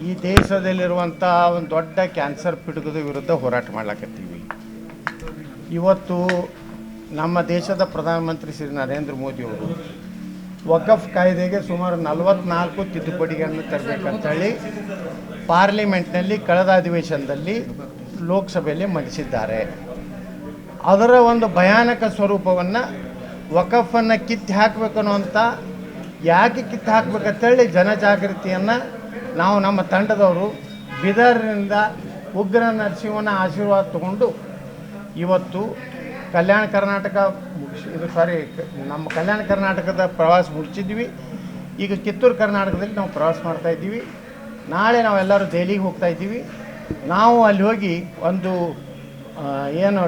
ಈ ದೇಶದಲ್ಲಿರುವಂಥ ಒಂದು ದೊಡ್ಡ ಕ್ಯಾನ್ಸರ್ ಪೀಡಿತದ ವಿರುದ್ಧ ಹೋರಾಟ ಮಾಡ್ಲಾಕತ್ತೀವಿ. ಇವತ್ತು ನಮ್ಮ ದೇಶದ ಪ್ರಧಾನಮಂತ್ರಿ ಶ್ರೀ ನರೇಂದ್ರ ಮೋದಿಯವರು ವಕಫ್ ಕಾಯ್ದೆಗೆ ಸುಮಾರು 44 ತಿದ್ದುಪಡಿಗಳನ್ನು ತರಬೇಕಂತೇಳಿ ಪಾರ್ಲಿಮೆಂಟ್ನಲ್ಲಿ ಕಳೆದ ಅಧಿವೇಶನದಲ್ಲಿ ಲೋಕಸಭೆಯಲ್ಲಿ ಮಂಡಿಸಿದ್ದಾರೆ. ಅದರ ಒಂದು ಭಯಾನಕ ಸ್ವರೂಪವನ್ನು ವಕಫನ್ನು ಕಿತ್ತು ಹಾಕಬೇಕು ಅನ್ನುವಂಥ ಯಾಕೆ ಕಿತ್ತು ಹಾಕಬೇಕಂತೇಳಿ ಜನಜಾಗೃತಿಯನ್ನು ನಾವು ನಮ್ಮ ತಂಡದವರು ಬೀದರ್ನಿಂದ ಉಗ್ರ ನರಸಿಂಹನ ಆಶೀರ್ವಾದ ತಗೊಂಡು ಇವತ್ತು ಕಲ್ಯಾಣ ಕರ್ನಾಟಕ ನಮ್ಮ ಕಲ್ಯಾಣ ಕರ್ನಾಟಕದ ಪ್ರವಾಸ ಮುಗಿಸಿದ್ವಿ. ಈಗ ಕಿತ್ತೂರು ಕರ್ನಾಟಕದಲ್ಲಿ ನಾವು ಪ್ರವಾಸ ಮಾಡ್ತಾಯಿದ್ದೀವಿ. ನಾಳೆ ನಾವೆಲ್ಲರೂ ದೆಹಲಿಗೆ ಹೋಗ್ತಾಯಿದ್ದೀವಿ. ನಾವು ಅಲ್ಲಿ ಹೋಗಿ ಒಂದು ಏನು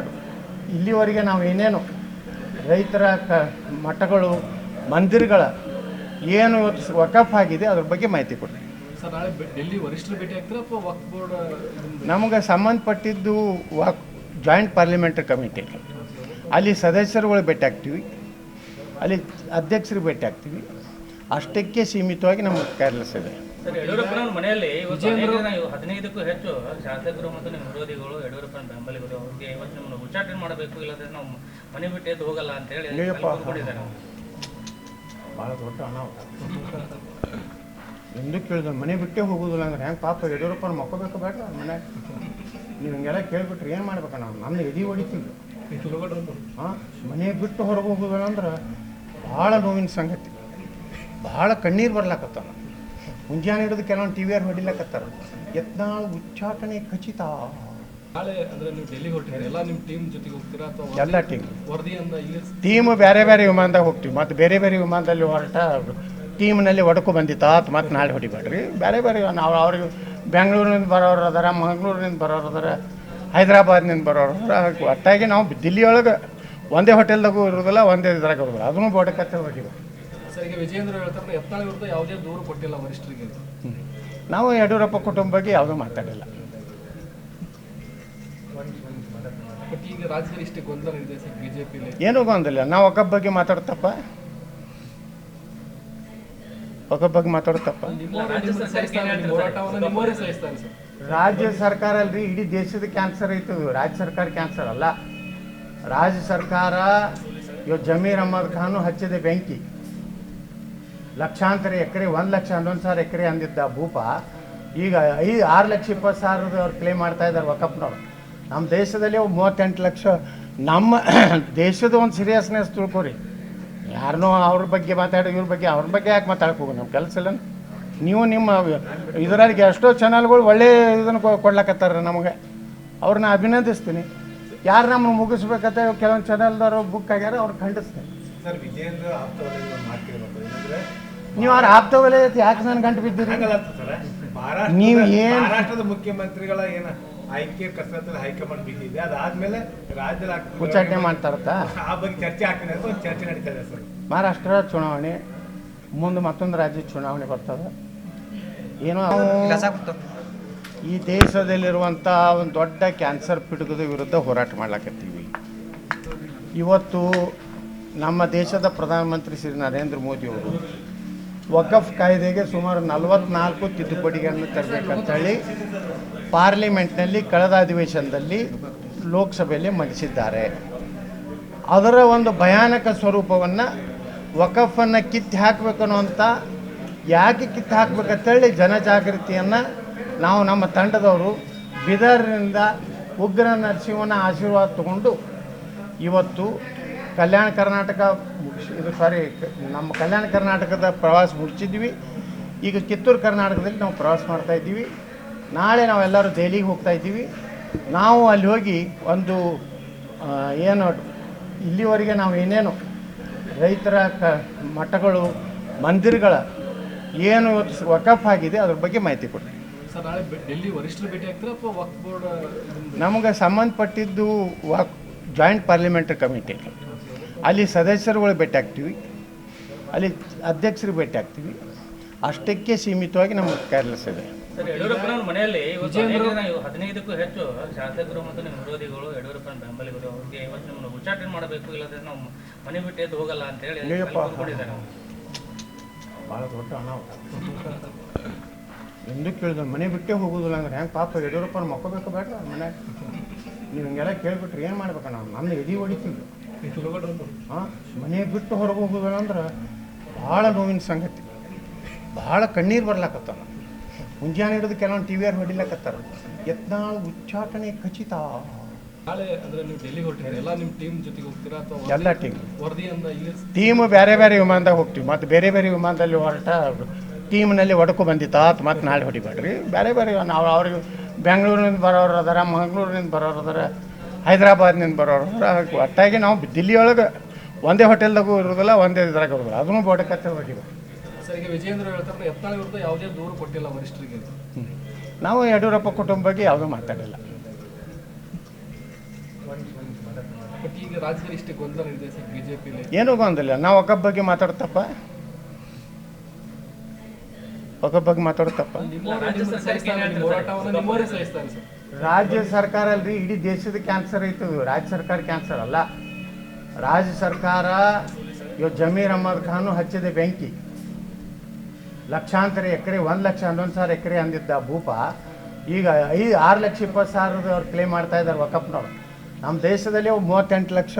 ಇಲ್ಲಿವರೆಗೆ ನಾವು ಏನೇನು ರೈತರ ಮಠಗಳು ಮಂದಿರಗಳ ಏನು ಇವತ್ತು ವಕಫ್ ಆಗಿದೆ ಅದ್ರ ಬಗ್ಗೆ ಮಾಹಿತಿ ಕೊಡ್ತೀವಿ. ಸರ್, ನಾಳೆ ಡೆಲ್ಲಿ ವರಿಷ್ಠರು ಭೇಟಿ ಆಗ್ತಾರೆ ಅಥವಾ ವಕ್ಫ್ ಬೋರ್ಡ್? ನಮಗೆ ಸಂಬಂಧಪಟ್ಟಿದ್ದು ಜಾಯಿಂಟ್ ಪಾರ್ಲಿಮೆಂಟರಿ ಕಮಿಟಿ, ಅಲ್ಲಿ ಸದಸ್ಯರುಗಳು ಭೇಟಿ ಆಗ್ತೀವಿ, ಅಲ್ಲಿ ಅಧ್ಯಕ್ಷರಿಗೆ ಭೇಟಿ ಆಗ್ತೀವಿ. ಅಷ್ಟಕ್ಕೆ ಸೀಮಿತವಾಗಿ ನಮಗೆ ಕೇರ್ಲೆಸ್ ಇದೆ. ಯಡಿಯೂರಪ್ಪನವ್ರ ಮನೆಯಲ್ಲಿ 15ಕ್ಕೂ ಹೆಚ್ಚು ಶಾಸಕರು ಮತ್ತು ನಿಮ್ಮ ವಿರೋಧಿಗಳು ಯಡಿಯೂರಪ್ಪನ ಬೆಂಬಲಿಗರು ಅವ್ರಿಗೆ ಇವತ್ತು ನಿಮ್ಮನ್ನು ಉಚ್ಚಾಟನೆ ಮಾಡಬೇಕು, ಇಲ್ಲದ್ರೆ ನಾವು ಮನೆ ಬಿಟ್ಟು ಎದ್ದು ಹೋಗಲ್ಲ ಅಂತ ಹೇಳಿ ಭಾಳ ದೊಡ್ಡ ಅನಾಹುತ. ಎಂದು ಕೇಳಿದ್ರು ಮನೆ ಬಿಟ್ಟೇ ಹೋಗೋದಿಲ್ಲ ಅಂದ್ರೆ ಹೆಂಗೆ ಪಾಪ ಯಡಿಯೂರಪ್ಪನ ಮಕ್ಕೋಬೇಕು ಬೇಡ ಮನೆ. ನೀವು ಹಿಂಗೆಲ್ಲ ಕೇಳ್ಬಿಟ್ರೆ ಏನು ಮಾಡ್ಬೇಕ? ನಾವು ನನ್ನ ಎದೆ ಹೊಡಿತೀವಿ. ಹಾಂ, ಮನೆ ಬಿಟ್ಟು ಹೊರಗೆ ಹೋಗೋದಿಲ್ಲ ಅಂದ್ರೆ ಭಾಳ ನೋವಿನ ಸಂಗತಿ, ಭಾಳ ಕಣ್ಣೀರು ಬರ್ಲಾಕತ್ತಾರ. ಮುಂಜಾನೆ ಹಿಡಿದು ಕೆಲವೊಂದು ಟಿ ವಿಯವ್ರು ಹೊಡಿಲಕತ್ತಾರ. ಯತ್ನಾಳ್ ಉಚ್ಚಾಟನೆ ಖಚಿತ. ನಾಳೆ ಅಂದರೆ ನೀವು ಡೆಲ್ಲಿಗೆ ಹೊರಟಿದ್ದೀರಿ, ಎಲ್ಲ ನಿಮ್ಮ ಟೀಮ್ ಜೊತೆಗೆ ಹೋಗ್ತೀರಾ ಅಥವಾ ಎಲ್ಲ ವರದಿಯಿಂದ ಇಲ್ಲಿ ಟೀಮು ಬೇರೆ ಬೇರೆ ವಿಮಾನದಾಗ ಹೋಗ್ತೀವಿ. ಮತ್ತು ಬೇರೆ ಬೇರೆ ವಿಮಾನದಲ್ಲಿ ಹೊರಟ ಟೀಮ್ನಲ್ಲಿ ಒಡಕು ಬಂದಿತ್ತು ಮತ್ತು ನಾಳೆ ಹೊಡಿಬೇಡ್ರಿ. ಬೇರೆ ಬೇರೆ ನಾವು ಅವ್ರಿಗೆ ಬೆಂಗಳೂರಿನಿಂದ ಬರೋರು ಅದಾರ, ಮಂಗಳೂರಿನಿಂದ ಬರೋರು ಅದಾರ, ಹೈದರಾಬಾದ್ನಿಂದ ಬರೋರು ಅದಾರ. ಒಟ್ಟಾಗಿ ನಾವು ದಿಲ್ಲಿಯೊಳಗೆ ಒಂದೇ ಹೋಟೆಲ್ದಾಗೂ ಇರೋದಿಲ್ಲ, ಒಂದೇ ಇದ್ರಾಗ ಇರೋದಿಲ್ಲ. ಅದನ್ನು ಬೋಡಕತ್ತೆ ಹೊಡಿಬೇಕು. ಸರ್, ಈಗ ವಿಜಯೇಂದ್ರ ಹೇಳ್ತಾರೆ ಯತ್ನಾಳ್ ವಿರುದ್ಧ ಯಾವುದೇ ದೂರು ಕೊಟ್ಟಿಲ್ಲ ವರಿಷ್ಠರಿಗೆ. ನಾವು ಯಡಿಯೂರಪ್ಪ ಕುಟುಂಬ ಬಗ್ಗೆ ಯಾವುದೂ ಮಾತಾಡಿಲ್ಲ. ಬಟ್ ಈಗ ರಾಜ್ಯದಲ್ಲಿ ಇಷ್ಟೇ ಗೊಂದಲ ಇದೆ ಸರ್ ಬಿಜೆಪಿಲಿ. ಏನೂ ಗೊಂದಲ. ನಾವು ವಕಫ್ ಬಗ್ಗೆ ಮಾತಾಡ್ತಪ್ಪ, ವಕಫ್ ಬಗ್ಗೆ ಮಾತಾಡ್ತಪ್ಪ. ರಾಜ್ಯ ಸರ್ಕಾರ ಅಲ್ರಿ, ಇಡೀ ದೇಶದ ಕ್ಯಾನ್ಸರ್ ಐತೆ. ರಾಜ್ಯ ಸರ್ಕಾರ ಕ್ಯಾನ್ಸರ್ ಅಲ್ಲ. ರಾಜ್ಯ ಸರ್ಕಾರ ಇವತ್ತು ಜಮೀರ್ ಅಹಮದ್ ಖಾನು ಹಚ್ಚಿದ ಬೆಂಕಿ. ಲಕ್ಷಾಂತರ ಎಕರೆ, 1,11,000 ಎಕರೆ ಅಂದಿದ್ದ ಭೂಪ ಈಗ 6,20,000 ಅವ್ರು ಕ್ಲೇಮ್ ಮಾಡ್ತಾ ಇದ್ದಾರೆ ವಕಫ್ನವ್ರು. ನಮ್ಮ ದೇಶದಲ್ಲಿ 38 ಲಕ್ಷ. ನಮ್ಮ ದೇಶದ ಒಂದು ಸೀರಿಯಸ್ನೆಸ್ ತಿಳ್ಕೊರಿ. ಯಾರನ್ನೋ ಅವ್ರ ಬಗ್ಗೆ ಮಾತಾಡಿ ಇವ್ರ ಬಗ್ಗೆ ಅವ್ರ ಬಗ್ಗೆ ಯಾಕೆ ಮಾತಾಡಕ್ಕೆ ಹೋಗು? ನಮ್ಮ ಕೆಲಸ ಇಲ್ಲ. ನೀವು ನಿಮ್ಮ ಇದರಲ್ಲಿ ಎಷ್ಟೋ ಚಾನಲ್ಗಳು ಒಳ್ಳೆ ಇದನ್ನು ಕೊಡ್ಲಕತ್ತಾರ ನಮಗೆ, ಅವ್ರನ್ನ ಅಭಿನಂದಿಸ್ತೀನಿ. ಯಾರು ನಮ್ಮನ್ನು ಮುಗಿಸ್ಬೇಕಂತ ಕೆಲವೊಂದು ಚಾನಲ್ದವರು ಬುಕ್ ಆಗ್ಯಾರ, ಅವ್ರು ಖಂಡಿಸ್ತೀನಿ. ಸರ್, ವಿಜಯೇಂದ್ರ ನೀವು ಅವ್ರ ಆಪ್ತವಲಯ ಯಾಕೆ ನನ್ನ ಗಂಟು ಬಿದ್ದೀರಿ? ನೀವು ಏನು ಮಹಾರಾಷ್ಟ್ರದ ಮುಖ್ಯಮಂತ್ರಿಗಳ ಏನು ಆಯ್ಕೆ ಕಸರತ್ತಲ್ಲಿ ಹೈಕಮಾಂಡ್ ಬಿದ್ದಿದೆ, ಅದಾದ್ಮೇಲೆ ರಾಜ್ಯದಲ್ಲಿ ಉಚ್ಚಾಟನೆ ಮಾಡ್ತಾರತ್ತ ಆ ಬಗ್ಗೆ ಚರ್ಚೆ ಆಗ್ತದೆ ಅಂತ ಒಂದು ಚರ್ಚೆ ನಡೀತಾ ಇದೆ ಸರ್. ಮಹಾರಾಷ್ಟ್ರ ಚುನಾವಣೆ ಮುಂದೆ ಮತ್ತೊಂದು ರಾಜ್ಯದ ಚುನಾವಣೆ ಬರ್ತದೆ. ಏನೋ ಈ ದೇಶದಲ್ಲಿರುವಂಥ ಒಂದು ದೊಡ್ಡ ಕ್ಯಾನ್ಸರ್ ಪೀಡಿತದ ವಿರುದ್ಧ ಹೋರಾಟ ಮಾಡ್ಲಾಕತ್ತೀವಿ. ಇವತ್ತು ನಮ್ಮ ದೇಶದ ಪ್ರಧಾನಮಂತ್ರಿ ಶ್ರೀ ನರೇಂದ್ರ ಮೋದಿಯವರು ವಕಫ್ ಕಾಯ್ದೆಗೆ ಸುಮಾರು 44 ತಿದ್ದುಪಡಿಗಳನ್ನು ತರಬೇಕಂತೇಳಿ ಪಾರ್ಲಿಮೆಂಟ್ನಲ್ಲಿ ಕಳೆದ ಅಧಿವೇಶನದಲ್ಲಿ ಲೋಕಸಭೆಯಲ್ಲಿ ಮಂಡಿಸಿದ್ದಾರೆ. ಅದರ ಒಂದು ಭಯಾನಕ ಸ್ವರೂಪವನ್ನು ವಕಫನ್ನು ಕಿತ್ತು ಹಾಕಬೇಕು ಅನ್ನುವಂಥ ಯಾಕೆ ಕಿತ್ತು ಹಾಕಬೇಕಂತೇಳಿ ಜನಜಾಗೃತಿಯನ್ನು ನಾವು ನಮ್ಮ ತಂಡದವರು ಬೀದರ್ನಿಂದ ಉಗ್ರ ನರಸಿಂಹನ ಆಶೀರ್ವಾದ ತಗೊಂಡು ಇವತ್ತು ಕಲ್ಯಾಣ ಕರ್ನಾಟಕ ನಮ್ಮ ಕಲ್ಯಾಣ ಕರ್ನಾಟಕದ ಪ್ರವಾಸ ಮುಗಿಸಿದ್ವಿ. ಈಗ ಕಿತ್ತೂರು ಕರ್ನಾಟಕದಲ್ಲಿ ನಾವು ಪ್ರವಾಸ ಮಾಡ್ತಾಯಿದ್ದೀವಿ. ನಾಳೆ ನಾವೆಲ್ಲರೂ ದೆಹಲಿಗೆ ಹೋಗ್ತಾಯಿದ್ದೀವಿ. ನಾವು ಅಲ್ಲಿ ಹೋಗಿ ಒಂದು ಏನು ಇಲ್ಲಿವರೆಗೆ ನಾವು ಏನೇನು ರೈತರ ಮಠಗಳು ಮಂದಿರಗಳ ಏನು ಇವತ್ತು ವಕಫ್ ಆಗಿದೆ ಅದ್ರ ಬಗ್ಗೆ ಮಾಹಿತಿ ಕೊಡ್ತೀವಿ. ಸರ್, ನಾಳೆ ಡೆಲ್ಲಿ ವರಿಷ್ಠರು ಭೇಟಿ ಆಗ್ತಾರೆ ಅಥವಾ ವಕ್ಫ್ ಬೋರ್ಡ್? ನಮಗೆ ಸಂಬಂಧಪಟ್ಟಿದ್ದು ಜಾಯಿಂಟ್ ಪಾರ್ಲಿಮೆಂಟರಿ ಕಮಿಟಿ, ಅಲ್ಲಿ ಸದಸ್ಯರುಗಳು ಭೇಟಿ ಆಗ್ತೀವಿ, ಅಲ್ಲಿ ಅಧ್ಯಕ್ಷರಿಗೆ ಭೇಟಿ ಆಗ್ತೀವಿ. ಅಷ್ಟಕ್ಕೆ ಸೀಮಿತವಾಗಿ ನಮಗೆ ಕೇರ್ಲೆಸ್ ಇದೆ. ಸರ್, ಯಡಿಯೂರಪ್ಪನವ್ರ ಮನೆಯಲ್ಲಿ 15ಕ್ಕೂ ಹೆಚ್ಚು ಶಾಸಕರು ಮತ್ತು ನಿಮ್ಮ ವಿರೋಧಿಗಳು ಯಡಿಯೂರಪ್ಪನ ಬೆಂಬಲಿಗರು ಅವ್ರಿಗೆ ಇವತ್ತು ನಿಮ್ಮನ್ನು ಉಚ್ಚಾಟನೆ ಮಾಡಬೇಕು, ಇಲ್ಲದ್ರೆ ನಾವು ಮನೆ ಬಿಟ್ಟು ಎದ್ದು ಹೋಗಲ್ಲ ಅಂತ ಹೇಳಿ ಭಾಳ ದೊಡ್ಡ ಅನಾಹುತ. ಎಂದು ಕೇಳಿದ್ರು ಮನೆ ಬಿಟ್ಟೇ ಹೋಗೋದಿಲ್ಲ ಅಂದ್ರೆ ಹೆಂಗೆ ಪಾಪ ಯಡಿಯೂರಪ್ಪನ ಮಕ್ಕೋಬೇಕು ಬೇಡ್ರ ಮನೆ ನೀವು ಹಿಂಗೆಲ್ಲ ಕೇಳ್ಬಿಟ್ರೆ ಏನು ಮಾಡ್ಬೇಕು ನಾವು ನನ್ನ ಎದೆ ಹೊಡಿತೀವಿ ಹಾಂ ಮನೆ ಬಿಟ್ಟು ಹೊರಗೆ ಹೋಗೋದಿಲ್ಲ ಅಂದ್ರೆ ಭಾಳ ನೋವಿನ ಸಂಗತಿ ಭಾಳ ಕಣ್ಣೀರು ಬರ್ಲಾಕತ್ತಾರ ಮುಂಜಾನೆ ಹಿಡಿದು ಕೆಲವೊಂದು ಟಿ ವಿಯವ್ರು ಹೊಡಿಲಕತ್ತಾರ ಯತ್ನಾಳ್ ಉಚ್ಚಾಟನೆ ಖಚಿತ ನಾಳೆ ಅಂದ್ರೆ ನೀವು ಡೆಲ್ಲಿಗೆ ಹೊರಟಿದ್ದೀರಿ ಎಲ್ಲ ನಿಮ್ಮ ಟೀಮ್ ಜೊತೆಗೆ ಹೋಗ್ತೀರಾ ಅಥವಾ ಎಲ್ಲ ಟೀಮ್ ವರದಿಯಿಂದ ಇಲ್ಲಿ ಟೀಮು ಬೇರೆ ಬೇರೆ ವಿಮಾನದಾಗ ಹೋಗ್ತೀವಿ ಮತ್ತು ಬೇರೆ ಬೇರೆ ವಿಮಾನದಲ್ಲಿ ಹೊರಟ ಟೀಮ್ನಲ್ಲಿ ಒಡಕು ಬಂದಿತ್ತು ಆತು ಮತ್ತು ನಾಳೆ ಹೊಡಿಬೇಡ್ರಿ ಬೇರೆ ಬೇರೆ ನಾವು ಅವ್ರಿಗೆ ಬೆಂಗಳೂರಿನಿಂದ ಬರೋರು ಅದಾರ ಮಂಗಳೂರಿನಿಂದ ಬರೋರು ಅದಾರ ಹೈದ್ರಾಬಾದ್ನಿಂದ ಬರೋರು ಅದಾರ ಒಟ್ಟಾಗಿ ನಾವು ದಿಲ್ಲಿಯೊಳಗೆ ಒಂದೇ ಹೋಟೆಲ್ದಾಗೂ ಇರೋದಿಲ್ಲ ಒಂದೇ ಇದ್ರಾಗ ಇರೋದಿಲ್ಲ ಅದನ್ನು ಬೋಡಕತ್ತೆ ಹೊಡಿಬೇಕು. ಸರ್ ಈಗ ವಿಜಯೇಂದ್ರ ಹೇಳ್ತಾರೆ ಯತ್ನಾಳ್ ವಿರುದ್ಧ ಯಾವುದೇ ದೂರು ಕೊಟ್ಟಿಲ್ಲ ವರಿಷ್ಠರಿಗೆ. ನಾವು ಯಡಿಯೂರಪ್ಪ ಕುಟುಂಬ ಬಗ್ಗೆ ಯಾವುದೂ ಮಾತಾಡಿಲ್ಲ. ಬಟ್ ಈಗ ರಾಜ್ಯದಲ್ಲಿ ಇಷ್ಟು ಗೊಂದಲ ನಡೆದಿದೆ ಸರ್ ಬಿಜೆಪಿಲಿ. ಏನೂ ಗೊಂದಲ ನಾವು ಒಕ್ಕಬ್ಬ ಬಗ್ಗೆ ಮಾತಾಡ್ತಪ್ಪ ಒಕ್ಕಬ್ಬ ಬಗ್ಗೆ ಮಾತಾಡ್ತಪ್ಪ ಹೋರಾಟವನ್ನು ಸಹಿಸ್ತಾರೆ ಸರ್. ರಾಜ್ಯ ಸರ್ಕಾರ ಅಲ್ರಿ ಇಡೀ ದೇಶದ ಕ್ಯಾನ್ಸರ್ ಐತದು. ರಾಜ್ಯ ಸರ್ಕಾರ ಕ್ಯಾನ್ಸರ್ ಅಲ್ಲ. ರಾಜ್ಯ ಸರ್ಕಾರ ಇವತ್ತು ಜಮೀರ್ ಅಹಮದ್ ಖಾನು ಹಚ್ಚಿದ ಬೆಂಕಿ ಲಕ್ಷಾಂತರ ಎಕರೆ 1,11,000 ಎಕರೆ ಅಂದಿದ್ದ ಭೂಪ ಈಗ 6,20,000 ಅವ್ರು ಕ್ಲೇಮ್ ಮಾಡ್ತಾ ಇದ್ದಾರೆ ವಕಫ್ನವ್ರು. ನಮ್ಮ ದೇಶದಲ್ಲಿ 38 ಲಕ್ಷ.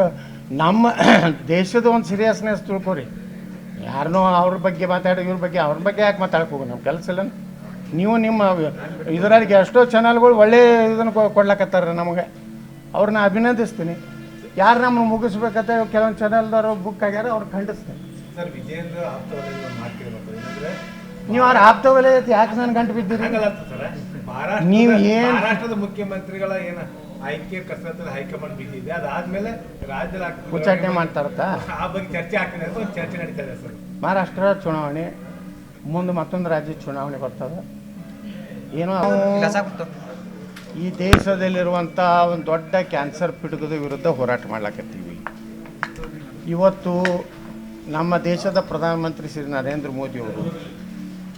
ನಮ್ಮ ದೇಶದ ಒಂದು ಸೀರಿಯಸ್ನೆಸ್ ತಿಳ್ಕೊರಿ. ಯಾರನ್ನೋ ಅವ್ರ ಬಗ್ಗೆ ಮಾತಾಡಿ ಇವ್ರ ಬಗ್ಗೆ ಯಾಕೆ ಮಾತಾಡಕ್ಕೆ ಹೋಗು, ನಮ್ಮ ಕೆಲಸ ಇಲ್ಲ. ನೀವು ನಿಮ್ಮ ಇದರಲ್ಲಿ ಎಷ್ಟೋ ಚಾನಲ್ಗಳು ಒಳ್ಳೆ ಇದನ್ನು ಕೊಡ್ಲಕತ್ತಾರ ನಮಗೆ, ಅವ್ರನ್ನ ಅಭಿನಂದಿಸ್ತೀನಿ. ಯಾರು ನಮ್ಮನ್ನು ಮುಗಿಸ್ಬೇಕಂತ ಕೆಲವೊಂದು ಚಾನಲ್ದವರು ಬುಕ್ ಆಗ್ಯಾರ ಅವ್ರು ಖಂಡಿಸ್ತೀನಿ. ಸರ್ ವಿಜಯೇಂದ್ರ ಆಪ್ತವಲಯದಲ್ಲಿ ಮಾತಿರ್ಬೇಕು ಏನಂದ್ರೆ ನೀವು ಅವ್ರು ಆಪ್ತವಲಯ ಯಾಕೆ ನನ್ನ ಗಂಟು ಬಿದ್ದೀರಿ? ನೀವು ಏನು ಮಹಾರಾಷ್ಟ್ರದ ಮುಖ್ಯಮಂತ್ರಿಗಳ ಏನ ಐಕ್ಯ ಕಸರತ್ತಲ್ಲಿ ಹೈಕಮಾಂಡ್ ಬಿದ್ದಿದೆ, ಅದಾದ್ಮೇಲೆ ರಾಜ್ಯದಲ್ಲಿ ಉಚ್ಚಾಟನೆ ಮಾಡ್ತಾರತ್ತ ಆ ಬಗ್ಗೆ ಚರ್ಚೆ ಆಗ್ತದೆ ಅಂತ ಒಂದು ಚರ್ಚೆ ನಡೀತಾ ಇದೆ ಸರ್. ಮಹಾರಾಷ್ಟ್ರ ಚುನಾವಣೆ ಮುಂದೆ ಮತ್ತೊಂದು ರಾಜ್ಯದ ಚುನಾವಣೆ ಬರ್ತದೆ. ಏನೋ ಈ ದೇಶದಲ್ಲಿರುವಂಥ ಒಂದು ದೊಡ್ಡ ಕ್ಯಾನ್ಸರ್ ಪಿಡುಗದ ವಿರುದ್ಧ ಹೋರಾಟ ಮಾಡ್ಲಾಕತ್ತೀವಿ. ಇವತ್ತು ನಮ್ಮ ದೇಶದ ಪ್ರಧಾನಮಂತ್ರಿ ಶ್ರೀ ನರೇಂದ್ರ ಮೋದಿಯವರು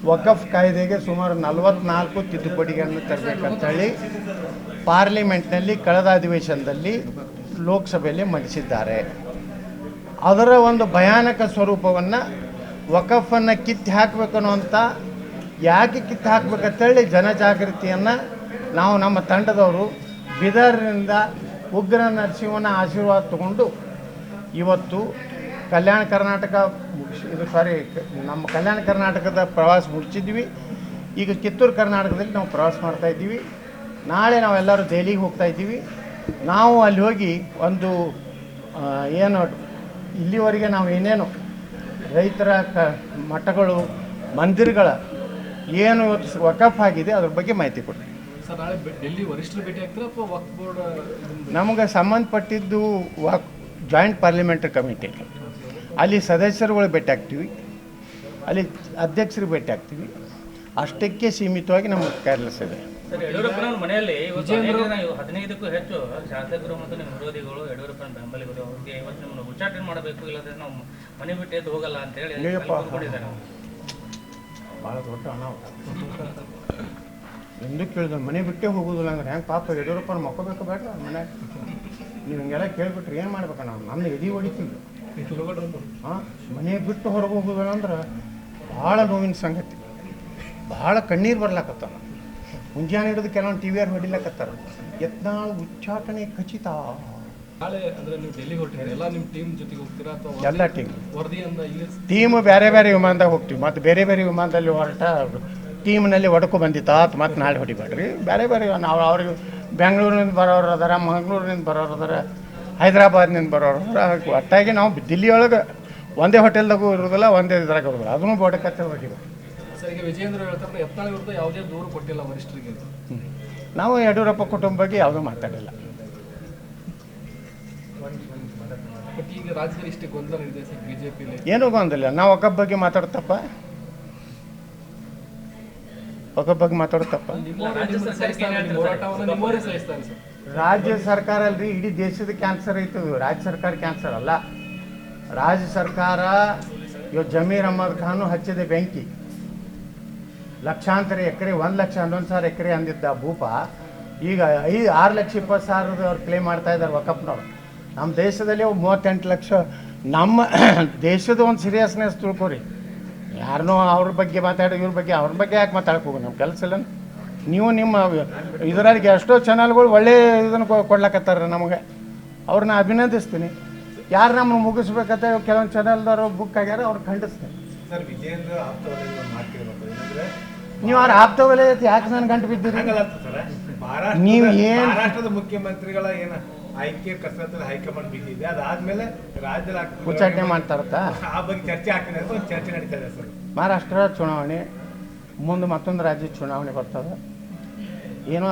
ವಕಫ್ ಕಾಯ್ದೆಗೆ ಸುಮಾರು 44 ತಿದ್ದುಪಡಿಗಳನ್ನು ತರಬೇಕಂತೇಳಿ ಪಾರ್ಲಿಮೆಂಟ್ನಲ್ಲಿ ಕಳೆದ ಅಧಿವೇಶನದಲ್ಲಿ ಲೋಕಸಭೆಯಲ್ಲಿ ಮಂಡಿಸಿದ್ದಾರೆ. ಅದರ ಒಂದು ಭಯಾನಕ ಸ್ವರೂಪವನ್ನು ವಕಫನ್ನು ಕಿತ್ತು ಹಾಕಬೇಕನ್ನುವಂಥ ಯಾಕೆ ಕಿತ್ತು ಹಾಕಬೇಕಂತೇಳಿ ಜನಜಾಗೃತಿಯನ್ನು ನಾವು ನಮ್ಮ ತಂಡದವರು ಬೀದರ್ನಿಂದ ಉಗ್ರ ನರಸಿಂಹನ ಆಶೀರ್ವಾದ ತಗೊಂಡು ಇವತ್ತು ಕಲ್ಯಾಣ ಕರ್ನಾಟಕ ನಮ್ಮ ಕಲ್ಯಾಣ ಕರ್ನಾಟಕದ ಪ್ರವಾಸ ಮುಗಿಸಿದ್ವಿ. ಈಗ ಕಿತ್ತೂರು ಕರ್ನಾಟಕದಲ್ಲಿ ನಾವು ಪ್ರವಾಸ ಮಾಡ್ತಾಯಿದ್ದೀವಿ. ನಾಳೆ ನಾವೆಲ್ಲರೂ ದೆಹಲಿಗೆ ಹೋಗ್ತಾಯಿದ್ದೀವಿ. ನಾವು ಅಲ್ಲಿ ಹೋಗಿ ಒಂದು ಏನು ಇಲ್ಲಿವರೆಗೆ ನಾವು ಏನೇನು ರೈತರ ಮಠಗಳು ಮಂದಿರಗಳ ಏನು ಇವತ್ತು ವಕಫ್ ಆಗಿದೆ ಅದ್ರ ಬಗ್ಗೆ ಮಾಹಿತಿ ಕೊಡ್ತೀವಿ. ಸರ್ ನಾಳೆ ಡೆಲ್ಲಿ ವರಿಷ್ಠರು ಭೇಟಿ ಆಗ್ತಾರೆ ಅಥವಾ ವಕ್ಫ್ ಬೋರ್ಡ್? ನಮಗೆ ಸಂಬಂಧಪಟ್ಟಿದ್ದು ಜಾಯಿಂಟ್ ಪಾರ್ಲಿಮೆಂಟರಿ ಕಮಿಟಿ, ಅಲ್ಲಿ ಸದಸ್ಯರುಗಳು ಭೇಟಿ ಆಗ್ತೀವಿ, ಅಲ್ಲಿ ಅಧ್ಯಕ್ಷರಿಗೆ ಭೇಟಿ ಆಗ್ತೀವಿ. ಅಷ್ಟಕ್ಕೆ ಸೀಮಿತವಾಗಿ ನಮಗೆ ಕೇರ್ಲೆಸ್ ಇದೆ. ಸರ್ ಯಡಿಯೂರಪ್ಪನವ್ರ ಮನೆಯಲ್ಲಿ ಇವತ್ತು 15ಕ್ಕೂ ಹೆಚ್ಚು ಶಾಸಕರು ಮತ್ತು ನಿಮ್ಮ ವಿರೋಧಿಗಳು ಯಡಿಯೂರಪ್ಪನ ಬೆಂಬಲಿಗರು ಅವ್ರಿಗೆ ಇವತ್ತು ನಿಮ್ಮನ್ನು ಉಚ್ಚಾಟನೆ ಮಾಡಬೇಕು, ಇಲ್ಲದ್ರೆ ನಾವು ಮನೆ ಬಿಟ್ಟು ಎದ್ದು ಹೋಗಲ್ಲ ಅಂತ ಹೇಳಿ ಕೂತ್ಕೊಂಡಿದ್ದಾರೆ. ಭಾಳ ದೊಡ್ಡ ಅನಾಹುತ. ಎಂದು ಕೇಳಿದ್ರು ಮನೆ ಬಿಟ್ಟೇ ಹೋಗೋದಿಲ್ಲ ಅಂದ್ರೆ ಹೆಂಗೆ ಪಾಪ ಯಡಿಯೂರಪ್ಪನ ಮಕ್ಕೋಬೇಕು ಬೇಡ್ರ ಮನೆ ನೀವು ಹಿಂಗೆಲ್ಲ ಕೇಳ್ಬಿಟ್ರೆ ಏನು ಮಾಡ್ಬೇಕು ನಾವು ನನ್ನ ಎದೆ ಹೊಡಿತೀವಿ ಹಾಂ ಮನೆ ಬಿಟ್ಟು ಹೊರಗೆ ಹೋಗೋದಿಲ್ಲ ಅಂದ್ರೆ ಭಾಳ ನೋವಿನ ಸಂಗತಿ ಭಾಳ ಕಣ್ಣೀರು ಬರ್ಲಾಕತ್ತಾರ ಮುಂಜಾನೆ ಹಿಡಿದು ಕೆಲವೊಂದು ಟಿ ವಿಯವ್ರು ಹೊಡಿಲಕತ್ತಾರ ಯತ್ನಾಳ್ ಉಚ್ಚಾಟನೆ ಖಚಿತ ನಾಳೆ ಅಂದ್ರೆ ನೀವು ಡೆಲ್ಲಿಗೆ ಹೊರಟಿದ್ದೀರಿ ಎಲ್ಲ ನಿಮ್ಮ ಟೀಮ್ ಜೊತೆಗೆ ಹೋಗ್ತೀರಾ ಅಥವಾ ಎಲ್ಲ ಟೀಮ್ ವರದಿಯಿಂದ ಇಲ್ಲಿ ಟೀಮು ಬೇರೆ ಬೇರೆ ವಿಮಾನದಾಗ ಹೋಗ್ತೀವಿ ಮತ್ತು ಬೇರೆ ಬೇರೆ ವಿಮಾನದಲ್ಲಿ ಹೊರಟ ಟೀಮ್ನಲ್ಲಿ ಒಡಕು ಬಂದಿತ್ತು ಆತು ಮತ್ತು ನಾಳೆ ಹೊಡಿಬೇಡ್ರಿ ಬೇರೆ ಬೇರೆ ನಾವು ಅವ್ರಿಗೆ ಬೆಂಗಳೂರಿನಿಂದ ಬರೋರು ಅದಾರ ಮಂಗಳೂರಿನಿಂದ ಬರೋರು ಅದಾರ ಹೈದ್ರಾಬಾದ್ನಿಂದ ಬರೋರು ಅದಾರ ಒಟ್ಟಾಗಿ ನಾವು ದಿಲ್ಲಿಯೊಳಗೆ ಒಂದೇ ಹೋಟೆಲ್ದಾಗೂ ಇರೋದಿಲ್ಲ ಒಂದೇ ಇದ್ರಾಗ ಇರೋದಿಲ್ಲ ಅದನ್ನು ಬೋಡಕತ್ತೆ ಹೊಡಿಬೇಕು. ಸರ್ ಈಗ ವಿಜಯೇಂದ್ರ ಹೇಳ್ತಾರೆ ಯತ್ನಾಳ್ ವಿರುದ್ಧ ಯಾವುದೇ ದೂರು ಕೊಟ್ಟಿಲ್ಲ ವರಿಷ್ಠರಿಗೆ. ನಾವು ಯಡಿಯೂರಪ್ಪ ಕುಟುಂಬ ಬಗ್ಗೆ ಯಾವುದೂ ಮಾತಾಡಿಲ್ಲ. ಬಟ್ ಈಗ ರಾಜ್ಯದಲ್ಲಿ ಇಷ್ಟು ಗೊಂದಲ ನಡೆದಿದೆ ಸರ್ ಬಿಜೆಪಿಲಿ. ಏನೂ ಗೊಂದಲ ನಾವು ಒಕ್ಕಬ್ಬ ಬಗ್ಗೆ ಮಾತಾಡ್ತಪ್ಪ ಒಕ್ಕಬ್ಬ ಬಗ್ಗೆ ಮಾತಾಡ್ತಪ್ಪ ಹೋರಾಟವನ್ನು ಸಹಿಸ್ತಾರೆ ಸರ್. ರಾಜ್ಯ ಸರ್ಕಾರ ಅಲ್ರಿ ಇಡೀ ದೇಶದ ಕ್ಯಾನ್ಸರ್ ಐತದು. ರಾಜ್ಯ ಸರ್ಕಾರ ಕ್ಯಾನ್ಸರ್ ಅಲ್ಲ. ರಾಜ್ಯ ಸರ್ಕಾರ ಇವತ್ತು ಜಮೀರ್ ಅಹಮದ್ ಖಾನು ಹಚ್ಚಿದ ಬೆಂಕಿ ಲಕ್ಷಾಂತರ ಎಕರೆ 1,11,000 ಎಕರೆ ಅಂದಿದ್ದ ಭೂಪ ಈಗ 6,20,000 ಅವ್ರು ಕ್ಲೇಮ್ ಮಾಡ್ತಾ ಇದ್ದಾರೆ ವಕಫ್ನವ್ರು. ನಮ್ಮ ದೇಶದಲ್ಲಿ 38 ಲಕ್ಷ. ನಮ್ಮ ದೇಶದ ಒಂದು ಸೀರಿಯಸ್ನೆಸ್ ತಿಳ್ಕೊರಿ. ಯಾರನ್ನೋ ಅವ್ರ ಬಗ್ಗೆ ಮಾತಾಡಿ ಇವ್ರ ಬಗ್ಗೆ ಅವ್ರ ಬಗ್ಗೆ ಯಾಕೆ ಮಾತಾಡಕ್ಕೆ ಹೋಗು, ನಮ್ಮ ಕೆಲಸ ಇಲ್ಲ. ನೀವು ನಿಮ್ಮ ಇದರಲ್ಲಿ ಎಷ್ಟೋ ಚಾನಲ್ಗಳು ಒಳ್ಳೆ ಇದನ್ನು ಕೊಡ್ಲಕತ್ತಾರ ನಮಗೆ, ಅವ್ರನ್ನ ಅಭಿನಂದಿಸ್ತೀನಿ. ಯಾರು ನಮ್ಮನ್ನು ಮುಗಿಸ್ಬೇಕಂತ ಕೆಲವೊಂದು ಚಾನಲ್ದವರು ಬುಕ್ ಆಗ್ಯಾರ, ಅವ್ರು ಖಂಡಿಸ್ತೀನಿ. ಸರ್ ವಿಜೇಂದ್ರ ಆಪ್ತವಲಯ ಒಂದು ಮಾತು ಕೇಳ್ಬೇಕು. ಏನಂದ್ರೆ ನೀವು ಅವ್ರು ಆಪ್ತವಲಯ ಯಾಕೆ ನನ್ನ ಗಂಟು ಬಿದ್ದೀರಿ? ಹಂಗಲ್ಲ ಸರ್, ನೀವು ಏನು ಮಹಾರಾಷ್ಟ್ರದ ಮುಖ್ಯಮಂತ್ರಿಗಳ ಏನ ಆಯ್ಕೆ ಕಸರತ್ತಲ್ಲಿ ಹೈಕಮಾಂಡ್ ಬಿದ್ದಿದೆ, ಅದಾದ್ಮೇಲೆ ರಾಜ್ಯದಲ್ಲಿ ಉಚ್ಚಾಟನೆ ಮಾಡ್ತಾರತ್ತಾ ಆ ಬಗ್ಗೆ ಚರ್ಚೆ ಆಗ್ತಿದೆ ಅಂತ ಒಂದು ಚರ್ಚೆ ನಡೀತಾ ಇದೆ ಸರ್. ಮಹಾರಾಷ್ಟ್ರ ಚುನಾವಣೆ ಮುಂದೆ ಮತ್ತೊಂದು ರಾಜ್ಯದ ಚುನಾವಣೆ ಬರ್ತದೆ, ಏನೋ